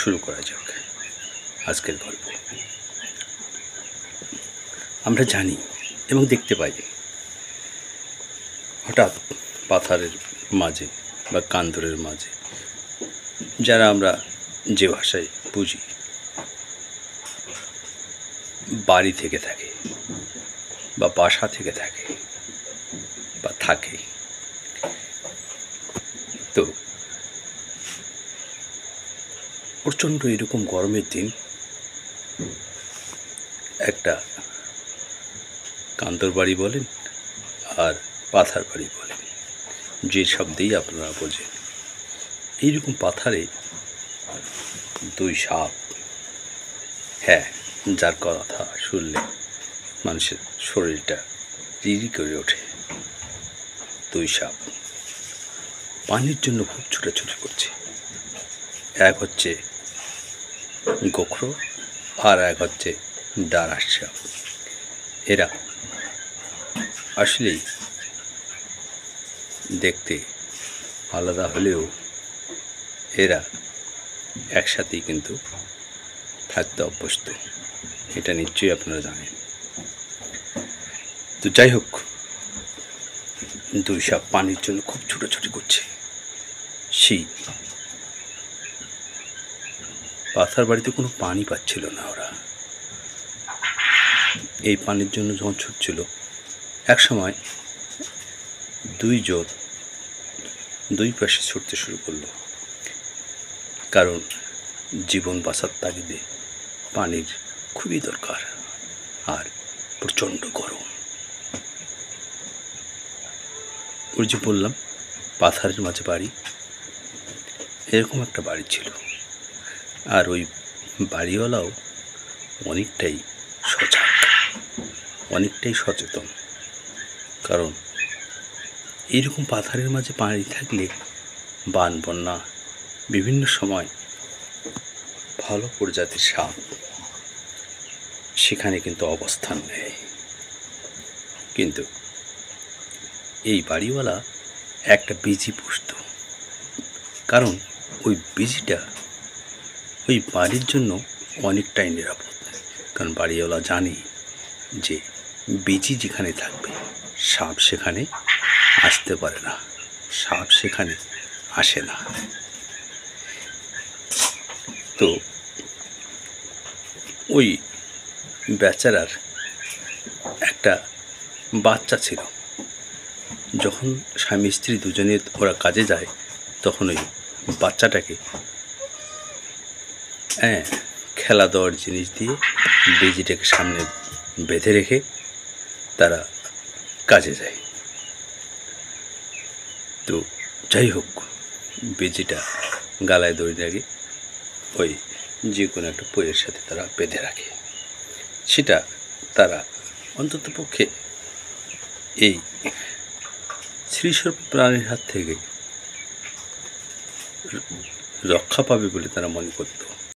শুরু করা যাক আজকের গল্প। আমরা জানি এবং দেখতে পাই হঠাৎ পাথরের মাঝে বা কান্দরের মাঝে, যারা আমরা যে ভাষায় বুঝি, বাড়ি থেকে থাকে বা বাসা থেকে থাকে বা থাকে। তো প্রচণ্ড এরকম গরমের দিন একটা কান্দর বাড়ি বলেন আর পাথার বাড়ি বলেন, যে শব্দেই আপনারা বোঝেন, এইরকম পাথারে দুই সাপ, হ্যাঁ, যার কথা শুনলে মানুষের শরীরটা রিরি করে ওঠে। দুই সাপ পানির জন্য খুব ছুটাছুটি করছে। এক হচ্ছে গোখরো আর এক হচ্ছে ডারাস সাপ। এরা আসলেই দেখতে আলাদা হলেও এরা একসাথেই কিন্তু থাকতে অভ্যস্ত, এটা নিশ্চয়ই আপনারা জানেন। তো যাই হোক, দুই সাপ পানির জন্য খুব ছুটাছুটি করছে। সেই পাথার বাড়িতে কোনো পানি পাচ্ছিল না ওরা। এই পানির জন্য যখন ছুটছিল, এক সময় দুইজন দুই পাশে ছুটতে শুরু করলো, কারণ জীবন বাঁচার তাগিদে পানির খুবই দরকার আর প্রচণ্ড গরম। ওই যে বললাম পাথারের মাঝে বাড়ি, এরকম একটা বাড়ি ছিল। আর ওই বাড়িওয়ালাও অনেকটাই সজাগ, অনেকটাই সচেতন, কারণ এইরকম পাথারের মাঝে পানি থাকলে বান বন্যা বিভিন্ন সময় ভালো প্রজাতির সাপ সেখানে কিন্তু অবস্থান নেয়। কিন্তু এই বাড়িওয়ালা একটা বিজি পুষত, কারণ ওই বিজিটা ওই বাড়ির জন্য অনেকটাই নিরাপদ। কারণ বাড়িওয়ালা জানে যে বিজি যেখানে থাকবে সাপ সেখানে আসতে পারে না, সাপ সেখানে আসে না। তো ওই বেচারার একটা বাচ্চা ছিল। যখন স্বামী স্ত্রী দুজনে ওরা কাজে যায়, তখন ওই বাচ্চাটাকে খেলা দেওয়ার জিনিস দিয়ে বেজিটাকে সামনে বেঁধে রেখে তারা কাজে যায়। তো যাই হোক, বেজিটা গালায় দড়ি লাগে ওই যে কোনো একটা বইয়ের সাথে তারা বেঁধে রাখে। সেটা তারা অন্তত পক্ষে এই সৃসর্প প্রাণীর হাত থেকে রক্ষা পাবে বলে তারা মনে করত।